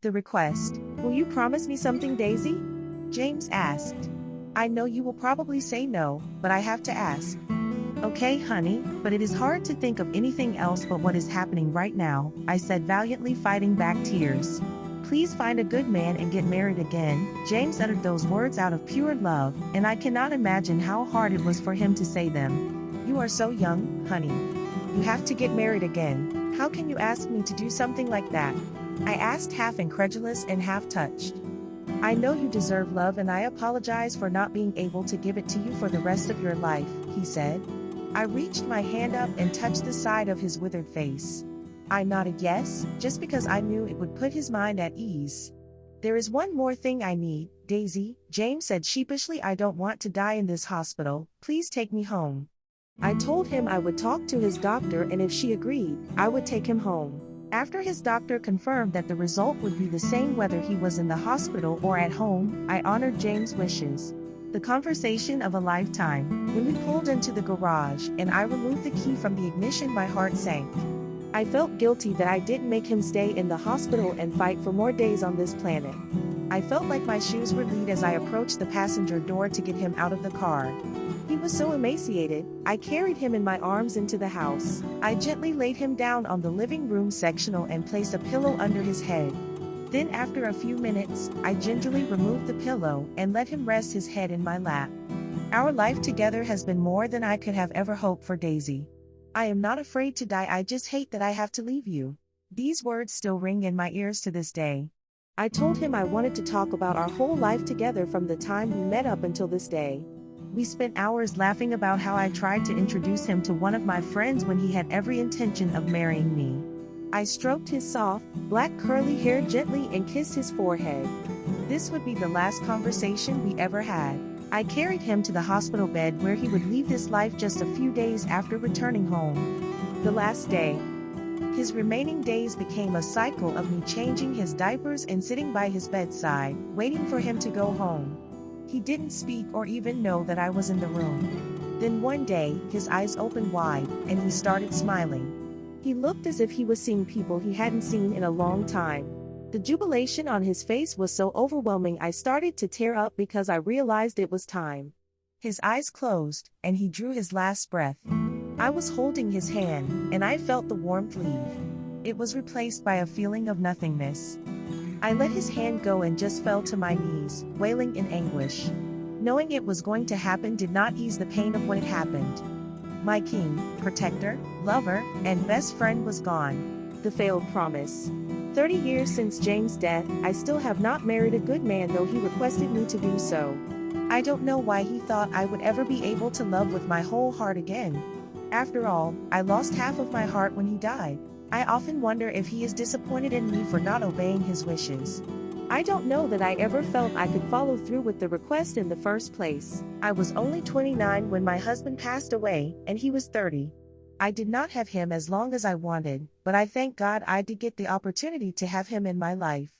The request. Will you promise me something, Daisy? James asked. I know you will probably say no, but I have to ask. Okay, honey, but it is hard to think of anything else but what is happening right now, I said, valiantly fighting back tears. Please find a good man and get married again. James uttered those words out of pure love, and I cannot imagine how hard it was for him to say them. You are so young, honey. You have to get married again. How can you ask me to do something like that? I asked, half incredulous and half touched. I know you deserve love, and I apologize for not being able to give it to you for the rest of your life, he said. I reached my hand up and touched the side of his withered face. I nodded yes, just because I knew it would put his mind at ease. There is one more thing I need, Daisy, James said sheepishly. I don't want to die in this hospital. Please take me home. I told him I would talk to his doctor, and if she agreed, I would take him home. After his doctor confirmed that the result would be the same whether he was in the hospital or at home, I honored James' wishes. The conversation of a lifetime. When we pulled into the garage and I removed the key from the ignition, my heart sank. I felt guilty that I didn't make him stay in the hospital and fight for more days on this planet. I felt like my shoes were lead as I approached the passenger door to get him out of the car. He was so emaciated, I carried him in my arms into the house. I gently laid him down on the living room sectional and placed a pillow under his head. Then after a few minutes, I gingerly removed the pillow and let him rest his head in my lap. Our life together has been more than I could have ever hoped for, Daisy. I am not afraid to die, I just hate that I have to leave you. These words still ring in my ears to this day. I told him I wanted to talk about our whole life together from the time we met up until this day. We spent hours laughing about how I tried to introduce him to one of my friends when he had every intention of marrying me. I stroked his soft, black curly hair gently and kissed his forehead. This would be the last conversation we ever had. I carried him to the hospital bed where he would leave this life just a few days after returning home. The last day. His remaining days became a cycle of me changing his diapers and sitting by his bedside, waiting for him to go home. He didn't speak or even know that I was in the room. Then one day, his eyes opened wide, and he started smiling. He looked as if he was seeing people he hadn't seen in a long time. The jubilation on his face was so overwhelming I started to tear up because I realized it was time. His eyes closed, and he drew his last breath. I was holding his hand, and I felt the warmth leave. It was replaced by a feeling of nothingness. I let his hand go and just fell to my knees, wailing in anguish. Knowing it was going to happen did not ease the pain of when it happened. My king, protector, lover, and best friend was gone. The failed promise. 30 years since James' death, I still have not married a good man, though he requested me to do so. I don't know why he thought I would ever be able to love with my whole heart again. After all, I lost half of my heart when he died. I often wonder if he is disappointed in me for not obeying his wishes. I don't know that I ever felt I could follow through with the request in the first place. I was only 29 when my husband passed away, and he was 30. I did not have him as long as I wanted, but I thank God I did get the opportunity to have him in my life.